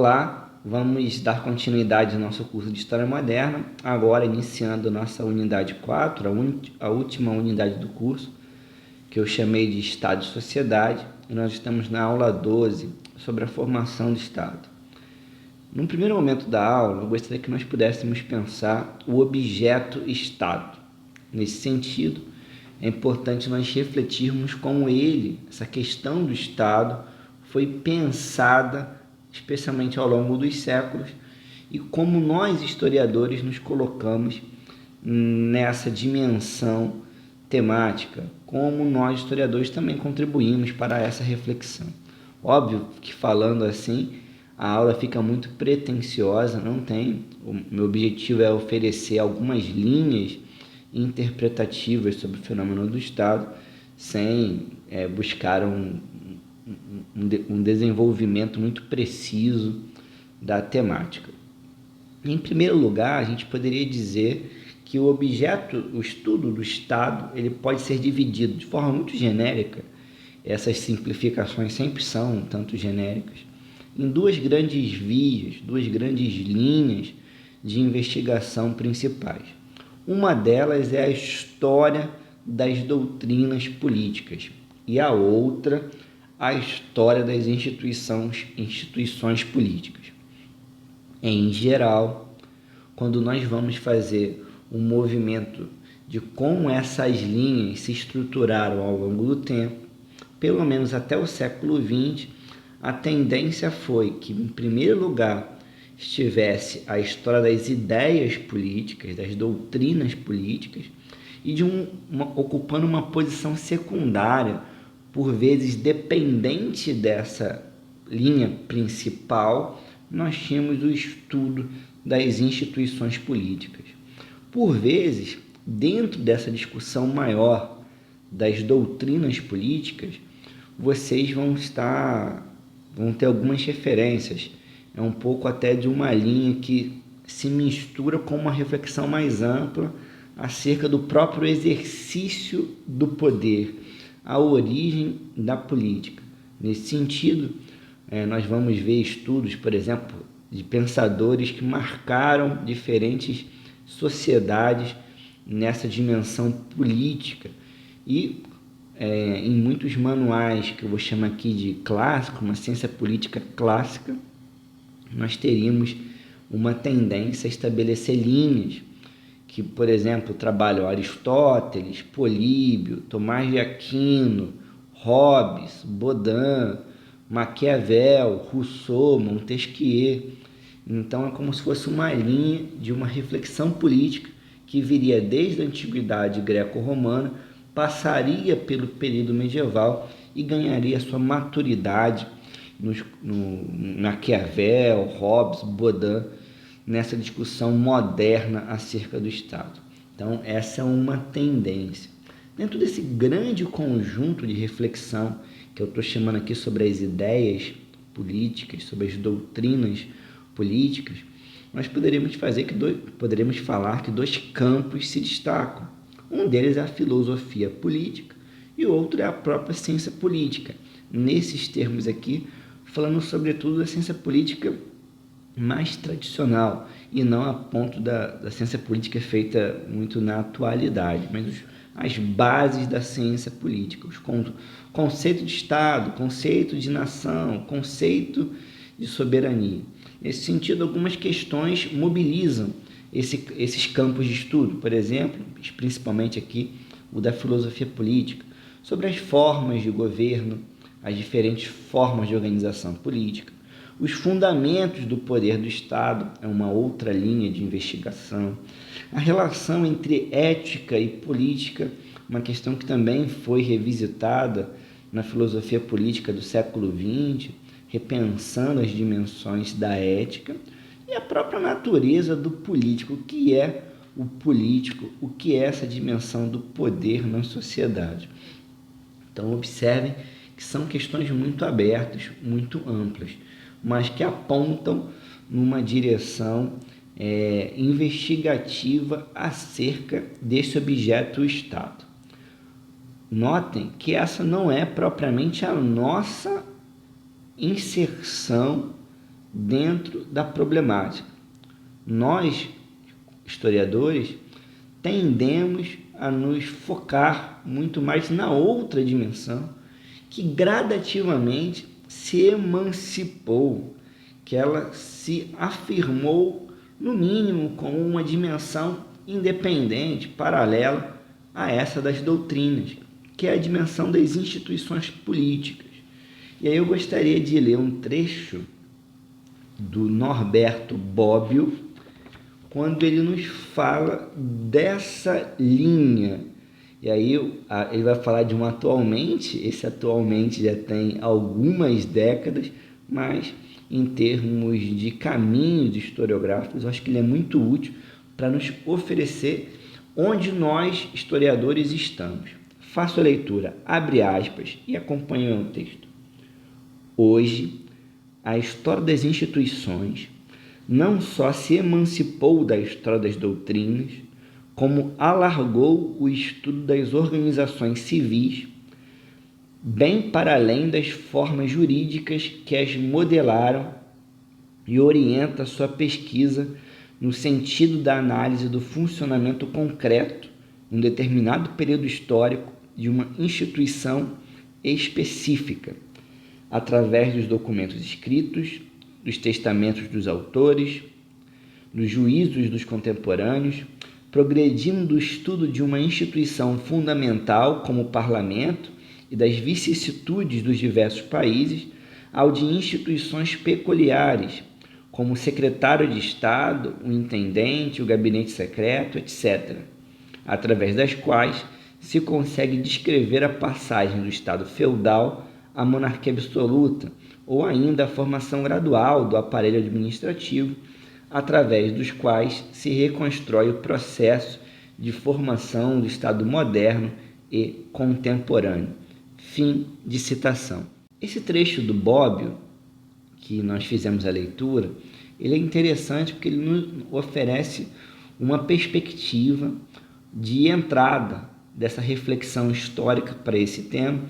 Olá, vamos dar continuidade ao nosso curso de História Moderna, agora iniciando nossa unidade 4, a última unidade do curso, que eu chamei de Estado e Sociedade, e nós estamos na aula 12, sobre a formação do Estado. Num primeiro momento da aula, eu gostaria que nós pudéssemos pensar o objeto Estado. Nesse sentido, é importante nós refletirmos como essa questão do Estado, foi pensada especialmente ao longo dos séculos, e como nós, historiadores, nos colocamos nessa dimensão temática, como nós, historiadores, também contribuímos para essa reflexão. Óbvio que falando assim, a aula fica muito pretensiosa, não tem. O meu objetivo é oferecer algumas linhas interpretativas sobre o fenômeno do Estado, sem buscar um desenvolvimento muito preciso da temática. Em primeiro lugar, a gente poderia dizer que o estudo do Estado, ele pode ser dividido de forma muito genérica, essas simplificações sempre são um tanto genéricas, em duas grandes vias, duas grandes linhas de investigação principais. Uma delas é a história das doutrinas políticas e a outra a história das instituições políticas. Em geral, quando nós vamos fazer um movimento de como essas linhas se estruturaram ao longo do tempo, pelo menos até o século XX, a tendência foi que, em primeiro lugar, estivesse a história das ideias políticas, das doutrinas políticas, e ocupando uma posição secundária, por vezes dependente dessa linha principal, nós tínhamos o estudo das instituições políticas. Por vezes, dentro dessa discussão maior das doutrinas políticas, vocês vão ter algumas referências. É um pouco até de uma linha que se mistura com uma reflexão mais ampla acerca do próprio exercício do poder, a origem da política. Nesse sentido, nós vamos ver estudos, por exemplo, de pensadores que marcaram diferentes sociedades nessa dimensão política e em muitos manuais que eu vou chamar aqui de clássico, uma ciência política clássica, nós teríamos uma tendência a estabelecer linhas que, por exemplo, trabalham Aristóteles, Políbio, Tomás de Aquino, Hobbes, Baudin, Maquiavel, Rousseau, Montesquieu. Então é como se fosse uma linha de uma reflexão política que viria desde a antiguidade greco-romana, passaria pelo período medieval e ganharia sua maturidade no Maquiavel, Hobbes, Baudin, nessa discussão moderna acerca do Estado. Então essa é uma tendência. Dentro desse grande conjunto de reflexão que eu estou chamando aqui sobre as ideias políticas, sobre as doutrinas políticas, nós poderíamos falar que dois campos se destacam. Um deles é a filosofia política e o outro é a própria ciência política. Nesses termos aqui, falando sobretudo da ciência política mais tradicional e não a ponto da ciência política feita muito na atualidade, mas as bases da ciência política, os conceito de Estado, conceito de nação, conceito de soberania. Nesse sentido, algumas questões mobilizam esses campos de estudo, por exemplo, principalmente aqui o da filosofia política, sobre as formas de governo, as diferentes formas de organização política, os fundamentos do poder do Estado é uma outra linha de investigação, a relação entre ética e política, uma questão que também foi revisitada na filosofia política do século XX, repensando as dimensões da ética, e a própria natureza do político, o que é o político, o que é essa dimensão do poder na sociedade. Então observem que são questões muito abertas, muito amplas, mas que apontam numa direção investigativa acerca desse objeto, o Estado. Notem que essa não é propriamente a nossa inserção dentro da problemática. Nós, historiadores, tendemos a nos focar muito mais na outra dimensão, que gradativamente se emancipou, que ela se afirmou, no mínimo, como uma dimensão independente, paralela a essa das doutrinas, que é a dimensão das instituições políticas. E aí eu gostaria de ler um trecho do Norberto Bobbio, quando ele nos fala dessa linha. E aí ele vai falar de um atualmente, esse atualmente já tem algumas décadas, mas em termos de caminhos historiográficos, eu acho que ele é muito útil para nos oferecer onde nós, historiadores, estamos. Faço a leitura, abre aspas, e acompanhe o texto. Hoje, a história das instituições não só se emancipou da história das doutrinas, como alargou o estudo das organizações civis, bem para além das formas jurídicas que as modelaram, e orienta sua pesquisa no sentido da análise do funcionamento concreto, em um determinado período histórico, de uma instituição específica, através dos documentos escritos, dos testamentos dos autores, dos juízos dos contemporâneos, progredindo do estudo de uma instituição fundamental como o parlamento e das vicissitudes dos diversos países, ao de instituições peculiares, como o secretário de Estado, o intendente, o gabinete secreto, etc., através das quais se consegue descrever a passagem do Estado feudal à monarquia absoluta, ou ainda a formação gradual do aparelho administrativo, através dos quais se reconstrói o processo de formação do Estado moderno e contemporâneo. Fim de citação. Esse trecho do Bobbio, que nós fizemos a leitura, ele é interessante porque ele nos oferece uma perspectiva de entrada dessa reflexão histórica para esse tema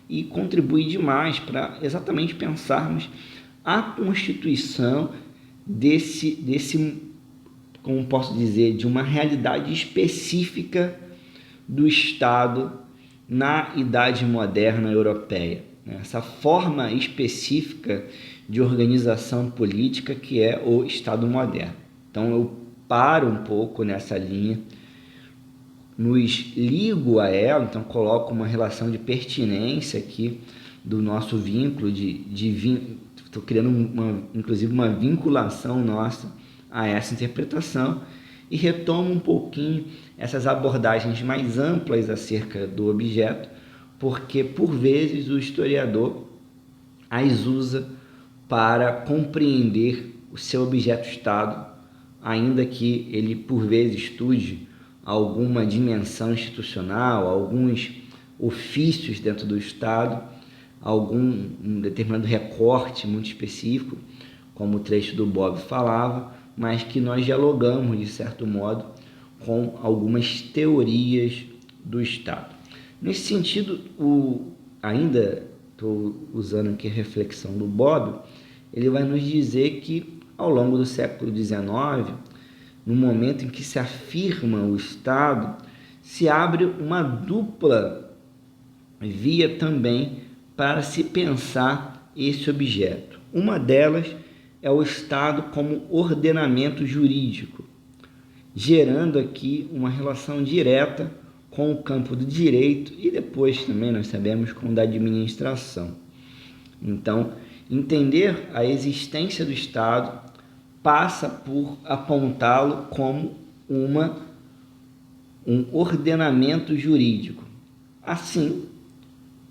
e contribui demais para exatamente pensarmos a constituição desse, como posso dizer, de uma realidade específica do Estado na Idade Moderna Europeia. Essa forma específica de organização política que é o Estado moderno. Então eu paro um pouco nessa linha, nos ligo a ela, então coloco uma relação de pertinência aqui do nosso vínculo, estou criando inclusive uma vinculação nossa a essa interpretação e retomo um pouquinho essas abordagens mais amplas acerca do objeto, porque por vezes o historiador as usa para compreender o seu objeto-estado, ainda que ele por vezes estude alguma dimensão institucional, alguns ofícios dentro do Estado, um determinado recorte muito específico, como o trecho do Bob falava, mas que nós dialogamos, de certo modo, com algumas teorias do Estado. Nesse sentido, ainda estou usando aqui a reflexão do Bob, ele vai nos dizer que, ao longo do século XIX, no momento em que se afirma o Estado, se abre uma dupla via também para se pensar esse objeto. Uma delas é o Estado como ordenamento jurídico, gerando aqui uma relação direta com o campo do direito e depois também nós sabemos com o da administração. Então, entender a existência do Estado passa por apontá-lo como um ordenamento jurídico. Assim,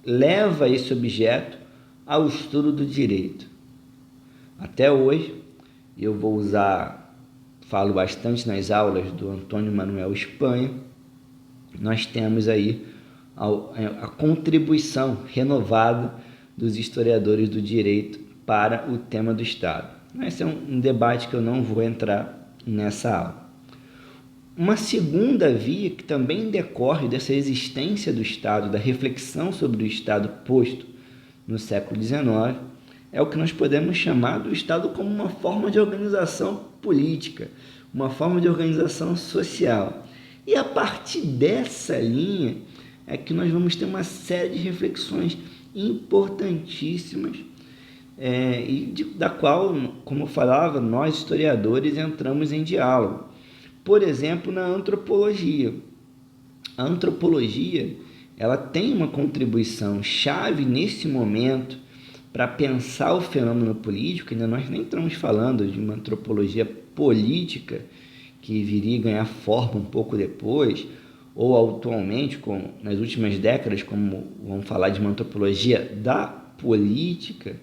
leva esse objeto ao estudo do direito. Até hoje, eu falo bastante nas aulas do Antônio Manuel Espanha, nós temos aí a contribuição renovada dos historiadores do direito para o tema do Estado. Esse é um debate que eu não vou entrar nessa aula. Uma segunda via que também decorre dessa existência do Estado, da reflexão sobre o Estado posto no século XIX, é o que nós podemos chamar do Estado como uma forma de organização política, uma forma de organização social. E a partir dessa linha é que nós vamos ter uma série de reflexões importantíssimas, da qual, como eu falava, nós historiadores entramos em diálogo. Por exemplo, na antropologia. A antropologia, ela tem uma contribuição chave nesse momento para pensar o fenômeno político. Ainda nós nem estamos falando de uma antropologia política que viria ganhar forma um pouco depois, ou atualmente, nas últimas décadas, como vamos falar de uma antropologia da política,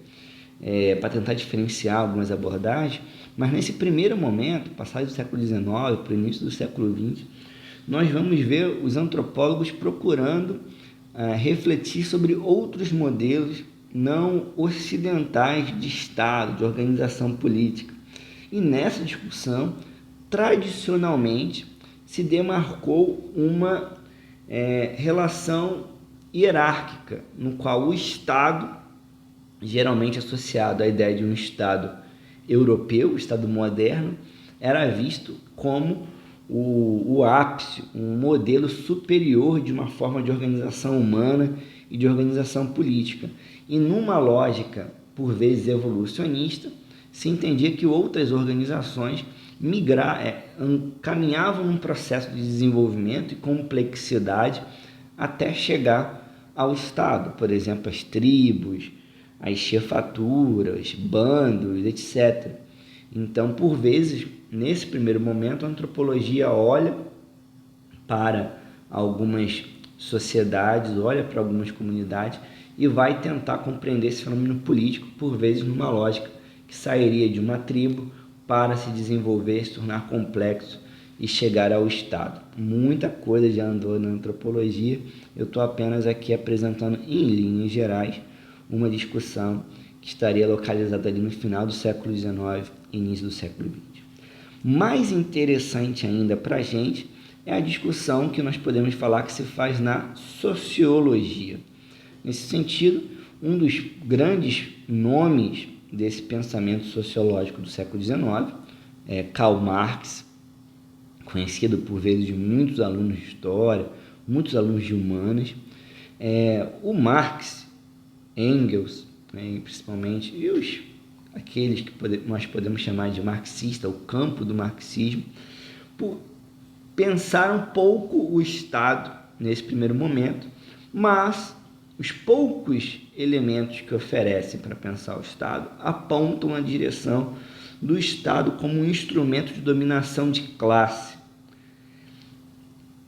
para tentar diferenciar algumas abordagens. Mas nesse primeiro momento, passado do século XIX para o início do século XX, nós vamos ver os antropólogos procurando refletir sobre outros modelos não ocidentais de Estado, de organização política. E nessa discussão, tradicionalmente, se demarcou uma relação hierárquica, no qual o Estado, geralmente associado à ideia de um Estado europeu, o Estado moderno, era visto como o ápice, um modelo superior de uma forma de organização humana e de organização política. E numa lógica, por vezes evolucionista, se entendia que outras organizações caminhavam num processo de desenvolvimento e complexidade até chegar ao Estado, por exemplo, as tribos, as chefaturas, bandos, etc. Então, por vezes, nesse primeiro momento, a antropologia olha para algumas sociedades, olha para algumas comunidades e vai tentar compreender esse fenômeno político, por vezes numa lógica que sairia de uma tribo para se desenvolver, se tornar complexo e chegar ao Estado. Muita coisa já andou na antropologia, eu estou apenas aqui apresentando em linhas gerais uma discussão que estaria localizada ali no final do século XIX, início do século XX. Mais interessante ainda para a gente é a discussão que nós podemos falar que se faz na sociologia. Nesse sentido, um dos grandes nomes desse pensamento sociológico do século XIX é Karl Marx, conhecido por vezes de muitos alunos de história, muitos alunos de humanas. O Marx, Engels, principalmente, e aqueles que nós podemos chamar de marxista, o campo do marxismo, pensaram um pouco o Estado nesse primeiro momento, mas os poucos elementos que oferecem para pensar o Estado apontam na direção do Estado como um instrumento de dominação de classe,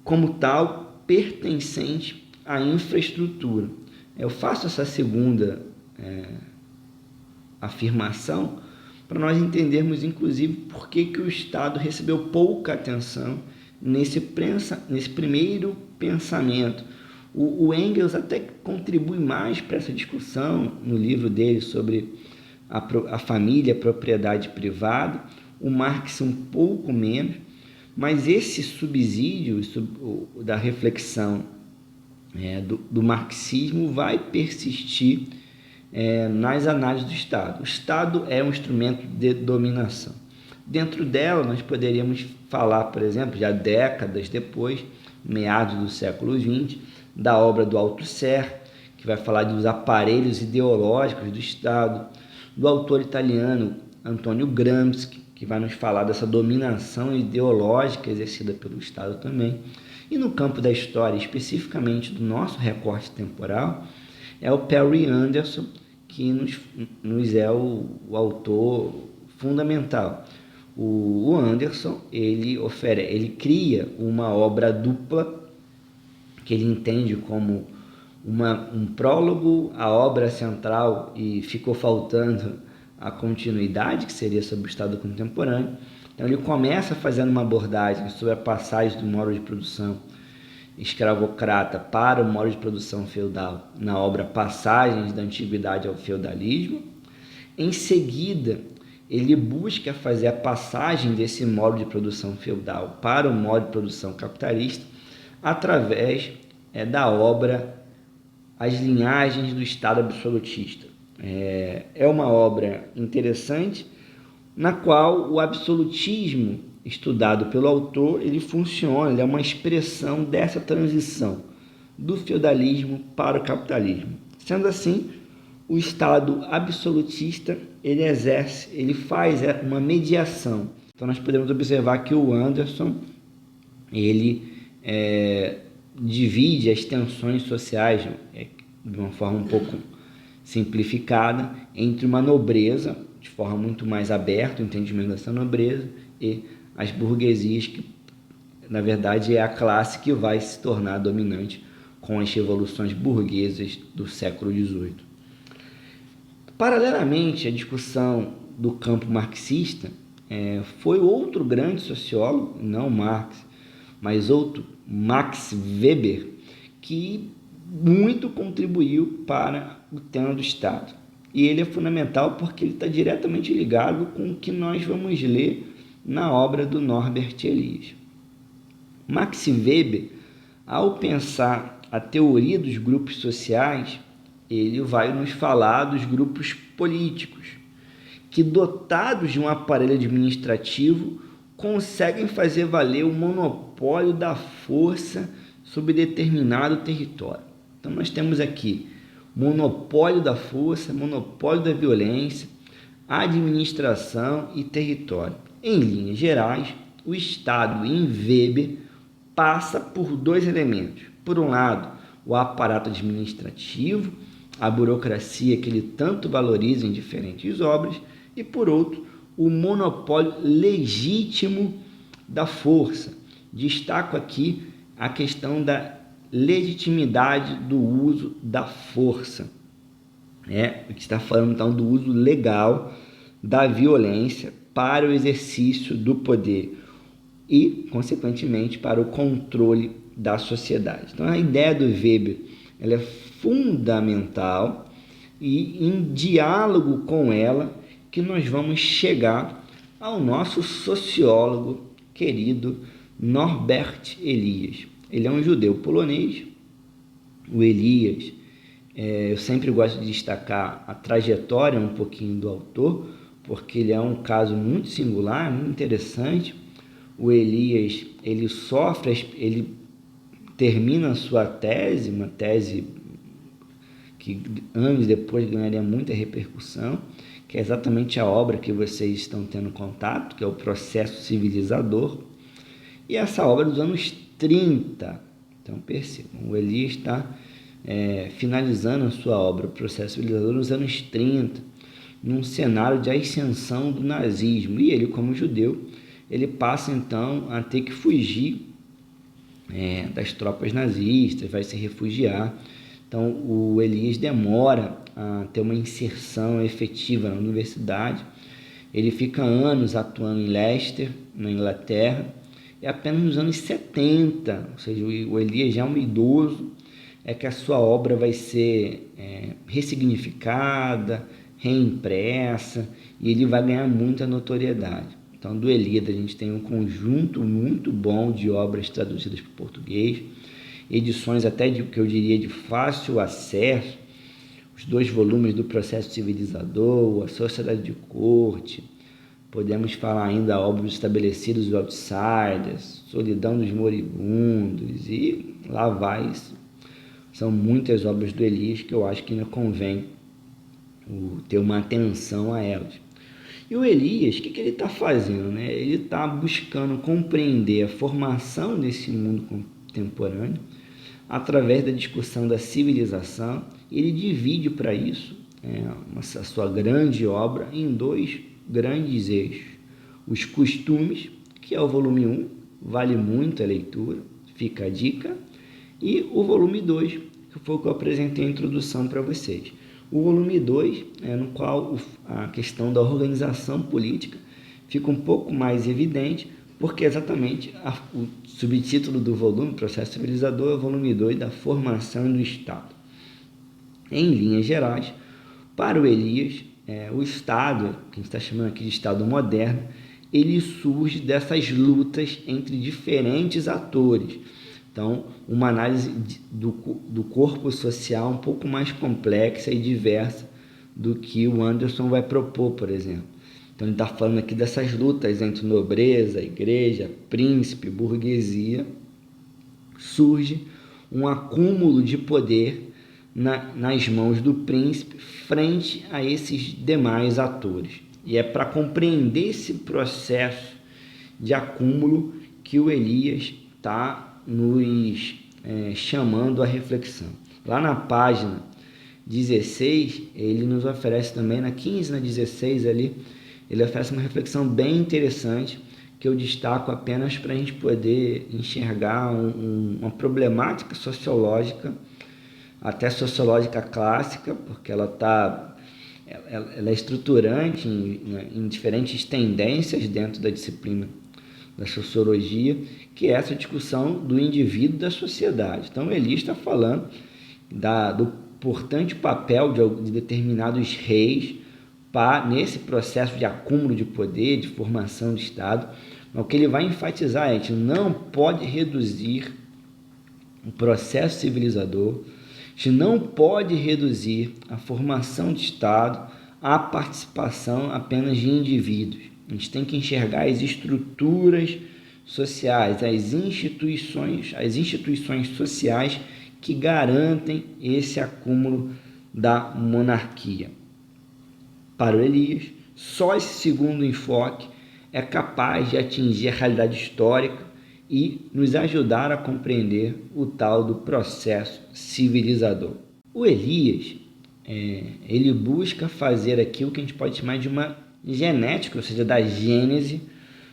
como tal, pertencente à infraestrutura. Eu faço essa segunda afirmação para nós entendermos, inclusive, por que o Estado recebeu pouca atenção nesse primeiro pensamento. O Engels até contribui mais para essa discussão no livro dele sobre a família, a propriedade privada, o Marx um pouco menos, mas esse subsídio da reflexão do marxismo vai persistir nas análises do Estado. O Estado é um instrumento de dominação. Dentro dela, nós poderíamos falar, por exemplo, já décadas depois, meados do século XX, da obra do Althusser, que vai falar dos aparelhos ideológicos do Estado, do autor italiano Antonio Gramsci, que vai nos falar dessa dominação ideológica exercida pelo Estado também. E no campo da história, especificamente do nosso recorte temporal, é o Perry Anderson que nos é o autor fundamental. O Anderson, ele cria uma obra dupla que ele entende como um prólogo, a obra central, e ficou faltando a continuidade, que seria sobre o Estado contemporâneo. Então ele começa fazendo uma abordagem sobre a passagem do modo de produção escravocrata para o modo de produção feudal na obra Passagens da Antiguidade ao Feudalismo. Em seguida, ele busca fazer a passagem desse modo de produção feudal para o modo de produção capitalista através da obra As Linhagens do Estado Absolutista. é uma obra interessante, na qual o absolutismo estudado pelo autor, ele funciona, ele é uma expressão dessa transição do feudalismo para o capitalismo. Sendo assim, o Estado absolutista, ele faz uma mediação. Então nós podemos observar que o Anderson, ele divide as tensões sociais de uma forma um pouco simplificada entre uma nobreza, de forma muito mais aberta, o entendimento dessa nobreza, e as burguesias, que na verdade é a classe que vai se tornar dominante com as revoluções burguesas do século XVIII. Paralelamente à discussão do campo marxista, foi outro grande sociólogo, não Marx, mas outro, Max Weber, que muito contribuiu para o tema do Estado. E ele é fundamental porque ele está diretamente ligado com o que nós vamos ler na obra do Norbert Elias. Max Weber, ao pensar a teoria dos grupos sociais, ele vai nos falar dos grupos políticos, que dotados de um aparelho administrativo conseguem fazer valer o monopólio da força sobre determinado território. Então nós temos aqui monopólio da força, monopólio da violência, administração e território. Em linhas gerais, o Estado em Weber passa por dois elementos. Por um lado, o aparato administrativo, a burocracia que ele tanto valoriza em diferentes obras, e por outro, o monopólio legítimo da força. Destaco aqui a questão da legitimidade do uso da força. Que está falando então do uso legal da violência para o exercício do poder e, consequentemente, para o controle da sociedade. Então, a ideia do Weber ela é fundamental e em diálogo com ela que nós vamos chegar ao nosso sociólogo querido Norbert Elias. Ele é um judeu polonês. O Elias, eu sempre gosto de destacar a trajetória um pouquinho do autor, porque ele é um caso muito singular, muito interessante. O Elias, ele termina a sua tese, uma tese que anos depois ganharia muita repercussão, que é exatamente a obra que vocês estão tendo contato, que é o Processo Civilizador, e essa obra dos anos 30. Então percebam, o Elias está finalizando a sua obra, o Processo Civilizador, nos anos 30, num cenário de ascensão do nazismo, e ele, como judeu, ele passa então a ter que fugir das tropas nazistas, vai se refugiar. Então o Elias demora a ter uma inserção efetiva na universidade. Ele fica anos atuando em Leicester, na Inglaterra, e apenas nos anos 70, ou seja, o Elias já é um idoso, é que a sua obra vai ser ressignificada, reimpressa, e ele vai ganhar muita notoriedade. Então, do Elias, a gente tem um conjunto muito bom de obras traduzidas para o português, edições até que eu diria de fácil acesso, os 2 volumes do Processo Civilizador, a Sociedade de Corte, podemos falar ainda obras estabelecidas dos Outsiders, Solidão dos Moribundos, e lá vai. São muitas obras do Elias que eu acho que ainda convém ter uma atenção a elas. E o Elias, o que ele está fazendo? Ele está buscando compreender a formação desse mundo contemporâneo através da discussão da civilização. Ele divide para isso a sua grande obra em 2 grandes eixos. Os costumes, que é o volume 1, vale muito a leitura, fica a dica, e o volume 2, que foi o que eu apresentei a introdução para vocês. O volume 2 no qual a questão da organização política fica um pouco mais evidente, porque exatamente o subtítulo do volume, Processo Civilizador, é o volume 2 da formação do Estado. Em linhas gerais, para o Elias, o Estado, que a gente está chamando aqui de Estado moderno, ele surge dessas lutas entre diferentes atores. Então, uma análise do corpo social um pouco mais complexa e diversa do que o Anderson vai propor, por exemplo. Então ele está falando aqui dessas lutas entre nobreza, igreja, príncipe, burguesia. Surge um acúmulo de poder nas mãos do príncipe frente a esses demais atores. E é para compreender esse processo de acúmulo que o Elias está nos chamando à reflexão. Lá na página 16, ele nos oferece também, na 15, na 16 ali, ele oferece uma reflexão bem interessante, que eu destaco apenas para a gente poder enxergar uma problemática sociológica, até sociológica clássica, porque ela é estruturante em diferentes tendências dentro da disciplina da sociologia, que é essa discussão do indivíduo da sociedade. Então, Elias está falando do importante papel de determinados reis nesse processo de acúmulo de poder, de formação do Estado. Mas o que ele vai enfatizar é que a gente não pode reduzir o processo civilizador, a gente não pode reduzir a formação de Estado à participação apenas de indivíduos. A gente tem que enxergar as estruturas sociais, as instituições sociais que garantem esse acúmulo da monarquia. Para o Elias, só esse segundo enfoque é capaz de atingir a realidade histórica e nos ajudar a compreender o tal do processo civilizador. O Elias, ele busca fazer aqui o que a gente pode chamar de uma genética, ou seja, da gênese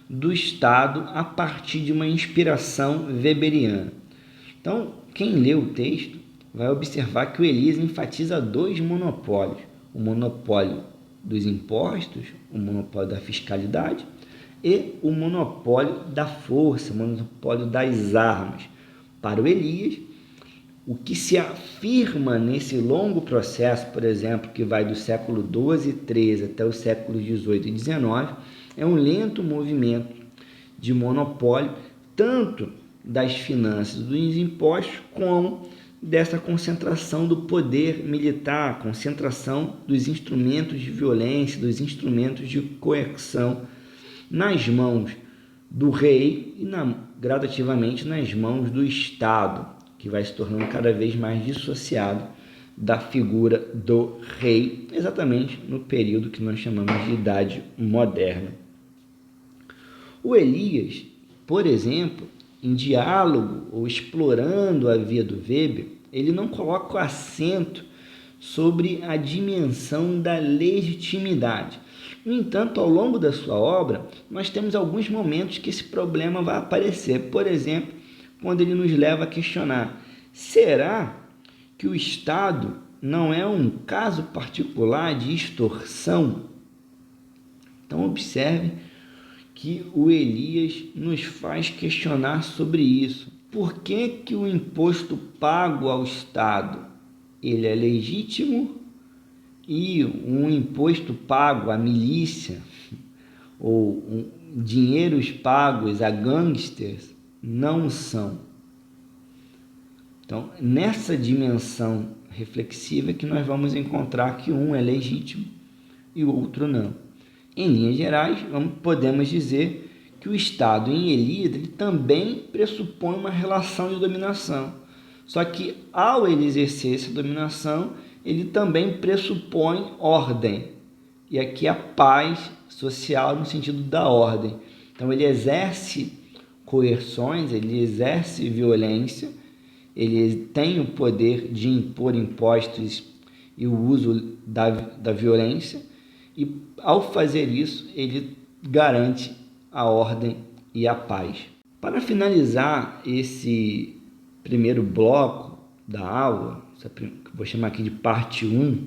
do Estado a partir de uma inspiração weberiana. Então, quem lê o texto vai observar que o Elias enfatiza dois monopólios: o monopólio dos impostos, o monopólio da fiscalidade e o monopólio da força, o monopólio das armas. Para o Elias, o que se afirma nesse longo processo, por exemplo, que vai do século XII e XIII até os séculos XVIII e XIX, é um lento movimento de monopólio, tanto das finanças dos impostos, como dessa concentração do poder militar, concentração dos instrumentos de violência, dos instrumentos de coerção nas mãos do rei e gradativamente nas mãos do Estado, que vai se tornando cada vez mais dissociado da figura do rei, exatamente no período que nós chamamos de Idade Moderna. O Elias, por exemplo, em diálogo ou explorando a via do Weber, ele não coloca o acento sobre a dimensão da legitimidade. No entanto, ao longo da sua obra, nós temos alguns momentos que esse problema vai aparecer. Por exemplo, quando ele nos leva a questionar: será que o Estado não é um caso particular de extorsão? Então, observe que o Elias nos faz questionar sobre isso. Por que o imposto pago ao Estado ele é legítimo e um imposto pago à milícia ou dinheiros pagos a gangsters não são? Então, nessa dimensão reflexiva que nós vamos encontrar que um é legítimo e o outro não. Em linhas gerais, podemos dizer que o Estado em Elias ele também pressupõe uma relação de dominação. Só que, ao ele exercer essa dominação, ele também pressupõe ordem. E aqui a paz social no sentido da ordem. Então, ele exerce coerções, ele exerce violência, ele tem o poder de impor impostos e o uso da violência, e ao fazer isso, ele garante a ordem e a paz. Para finalizar esse primeiro bloco da aula, que vou chamar aqui de parte 1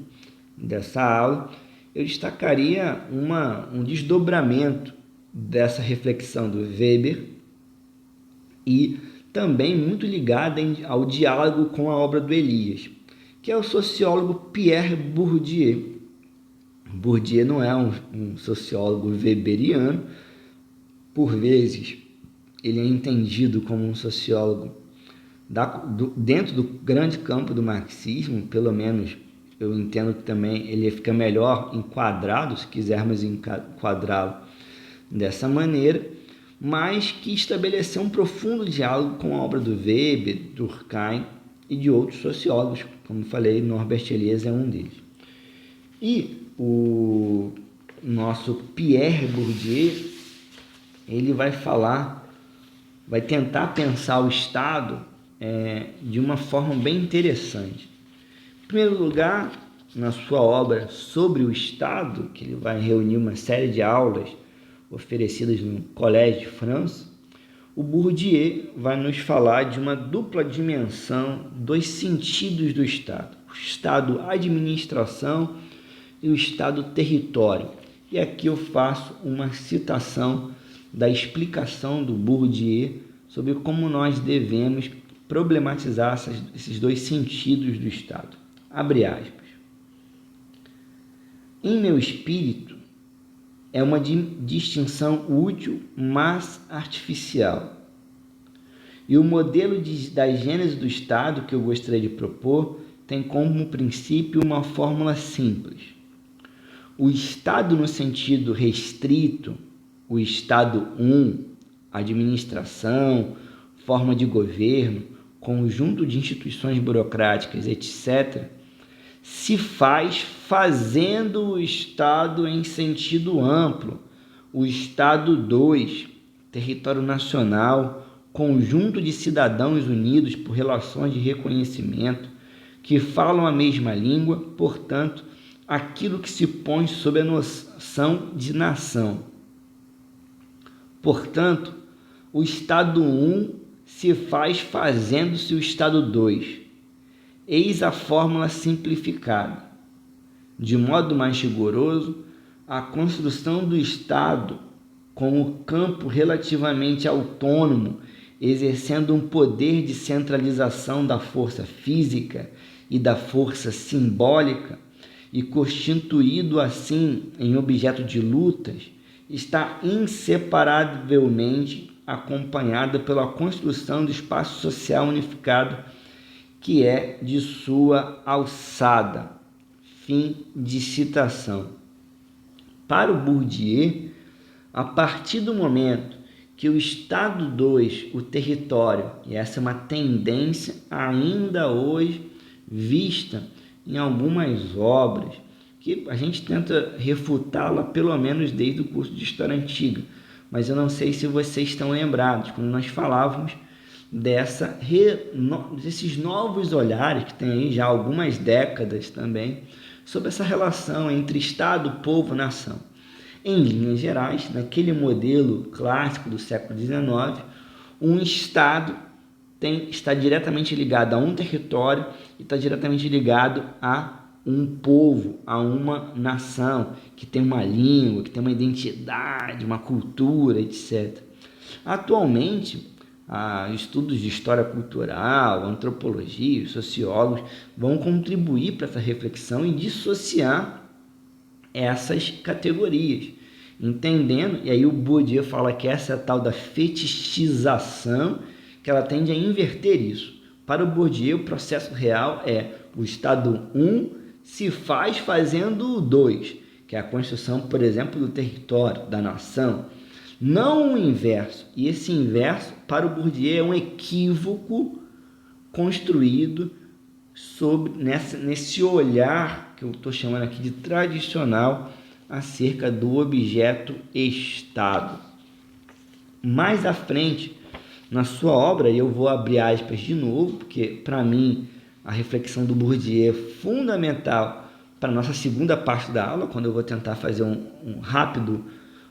dessa aula, eu destacaria um desdobramento dessa reflexão do Weber e também muito ligada ao diálogo com a obra do Elias, que é o sociólogo Pierre Bourdieu. Bourdieu não é um sociólogo weberiano. Por vezes, ele é entendido como um sociólogo dentro do grande campo do marxismo, pelo menos eu entendo que também ele fica melhor enquadrado, se quisermos enquadrá-lo dessa maneira, mas que estabeleceu um profundo diálogo com a obra do Weber, Durkheim e de outros sociólogos, como falei, Norbert Elias é um deles. E o nosso Pierre Bourdieu, ele vai tentar pensar o Estado de uma forma bem interessante. Em primeiro lugar, na sua obra sobre o Estado, que ele vai reunir uma série de aulas oferecidas no Collège de France, o Bourdieu vai nos falar de uma dupla dimensão dos sentidos do Estado: o Estado administração e o Estado território. E aqui eu faço uma citação da explicação do Bourdieu sobre como nós devemos problematizar esses dois sentidos do Estado. Abre aspas. Em meu espírito, é uma distinção útil, mas artificial. E o modelo da gênese do Estado que eu gostaria de propor tem como princípio uma fórmula simples. O Estado no sentido restrito, o Estado administração, forma de governo, conjunto de instituições burocráticas, etc., se faz fazendo o Estado em sentido amplo, o Estado 2, território nacional, conjunto de cidadãos unidos por relações de reconhecimento, que falam a mesma língua, portanto, aquilo que se põe sob a noção de nação. Portanto, o Estado 1 se faz fazendo-se o Estado 2. Eis a fórmula simplificada. De modo mais rigoroso, a construção do Estado como campo relativamente autônomo, exercendo um poder de centralização da força física e da força simbólica, e constituído assim em objeto de lutas, está inseparavelmente acompanhada pela construção do espaço social unificado, que é de sua alçada. Fim de citação. Para o Bourdieu, a partir do momento que o Estado 2, o território, e essa é uma tendência ainda hoje vista em algumas obras, que a gente tenta refutá-la pelo menos desde o curso de História Antiga, mas eu não sei se vocês estão lembrados, quando nós falávamos desses novos olhares, que tem aí já algumas décadas também, sobre essa relação entre Estado, povo e nação. Em linhas gerais, naquele modelo clássico do século XIX, um Estado está diretamente ligado a um território e está diretamente ligado a um povo, a uma nação, que tem uma língua, que tem uma identidade, uma cultura, etc. Atualmente, estudos de história cultural, antropologia, sociólogos vão contribuir para essa reflexão e dissociar essas categorias, entendendo, e aí o Bourdieu fala que essa é a tal da fetichização, que ela tende a inverter isso. Para o Bourdieu, o processo real é o Estado 1 se faz fazendo o 2, que é a construção, por exemplo, do território, da nação, não o inverso. E esse inverso, para o Bourdieu, é um equívoco construído nesse olhar que eu estou chamando aqui de tradicional acerca do objeto Estado. Mais à frente, na sua obra, e eu vou abrir aspas de novo, porque para mim a reflexão do Bourdieu é fundamental para a nossa segunda parte da aula, quando eu vou tentar fazer um rápido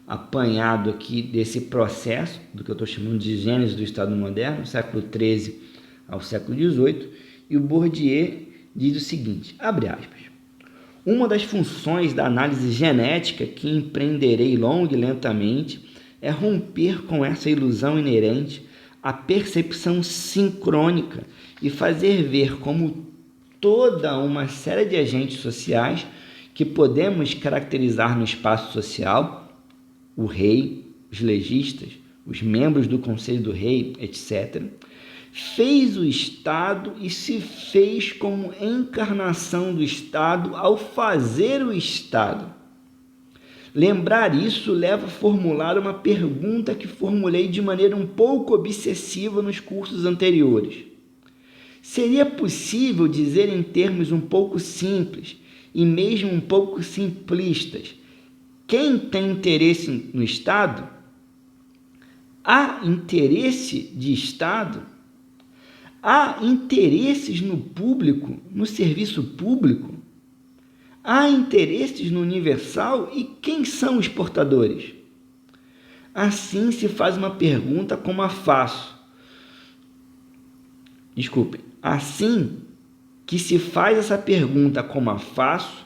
apanhado aqui desse processo, do que eu estou chamando de gênese do Estado moderno, século XIII ao século XVIII, e o Bourdieu diz o seguinte, abre aspas, uma das funções da análise genética que empreenderei longo e lentamente é romper com essa ilusão inerente à percepção sincrônica e fazer ver como toda uma série de agentes sociais que podemos caracterizar no espaço social, o rei, os legistas, os membros do Conselho do Rei, etc., fez o Estado e se fez como encarnação do Estado ao fazer o Estado. Lembrar isso leva a formular uma pergunta que formulei de maneira um pouco obsessiva nos cursos anteriores. Seria possível dizer em termos um pouco simples e mesmo um pouco simplistas quem tem interesse no Estado? Há interesse de Estado? Há interesses no público, no serviço público? Há interesses no universal e quem são os portadores? Assim se faz uma pergunta como a faço. Assim que se faz essa pergunta como a faço,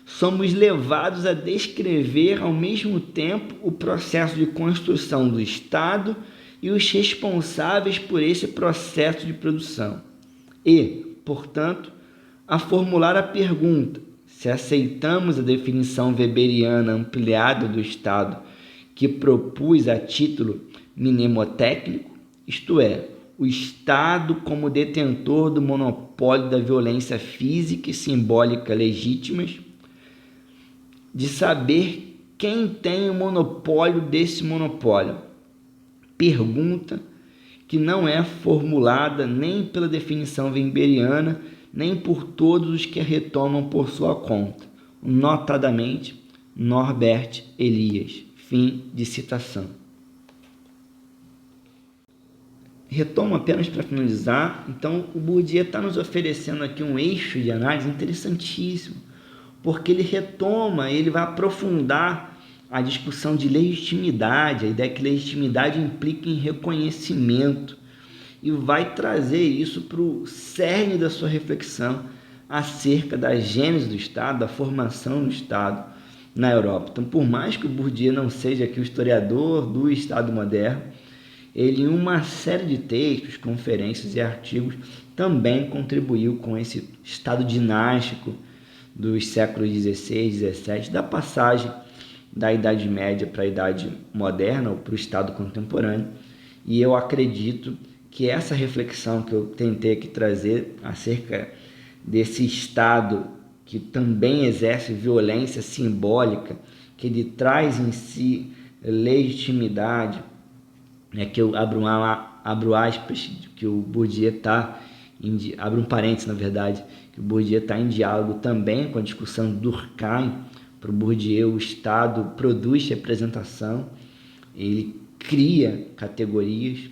somos levados a descrever ao mesmo tempo o processo de construção do Estado e os responsáveis por esse processo de produção. E, portanto, a formular a pergunta: se aceitamos a definição weberiana ampliada do Estado que propus a título mnemotécnico, isto é, o Estado como detentor do monopólio da violência física e simbólica legítimas, de saber quem tem o monopólio desse monopólio. Pergunta que não é formulada nem pela definição weberiana, nem por todos os que a retomam por sua conta, notadamente Norbert Elias. Fim de citação. Retomo apenas para finalizar. Então, o Bourdieu está nos oferecendo aqui um eixo de análise interessantíssimo, porque ele retoma, ele vai aprofundar a discussão de legitimidade, a ideia que legitimidade implica em reconhecimento, e vai trazer isso para o cerne da sua reflexão acerca da gênese do Estado, da formação do Estado na Europa. Então, por mais que o Bourdieu não seja aqui o historiador do Estado moderno, ele, em uma série de textos, conferências e artigos, também contribuiu com esse estado dinástico dos séculos XVI e XVII, da passagem da Idade Média para a Idade Moderna, ou para o Estado contemporâneo. E eu acredito que essa reflexão que eu tentei aqui trazer acerca desse Estado que também exerce violência simbólica, que ele traz em si legitimidade, que eu abro aspas, que o Bourdieu está, abro um parênteses na verdade, que o Bourdieu está em diálogo também com a discussão do Durkheim. Para o Bourdieu, o Estado produz representação, ele cria categorias.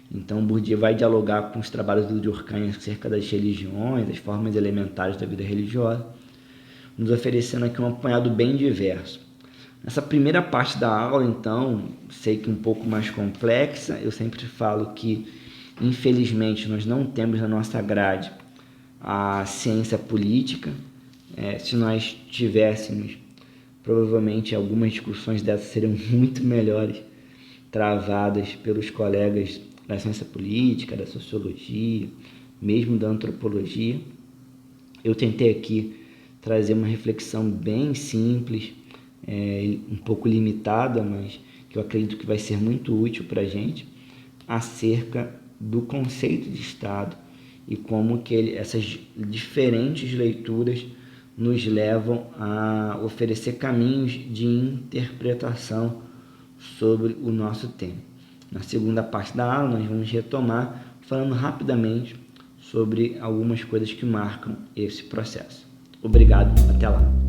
Então, Bourdieu vai dialogar com os trabalhos do Durkheim acerca das religiões, das formas elementares da vida religiosa, nos oferecendo aqui um apanhado bem diverso. Nessa primeira parte da aula, então, sei que um pouco mais complexa, eu sempre falo que, infelizmente, nós não temos na nossa grade a ciência política. Se nós tivéssemos, provavelmente algumas discussões dessas seriam muito melhores travadas pelos colegas da ciência política, da sociologia, mesmo da antropologia. Eu tentei aqui trazer uma reflexão bem simples, um pouco limitada, mas que eu acredito que vai ser muito útil para a gente, acerca do conceito de Estado e como que essas diferentes leituras nos levam a oferecer caminhos de interpretação sobre o nosso tema. Na segunda parte da aula, nós vamos retomar falando rapidamente sobre algumas coisas que marcam esse processo. Obrigado, até lá!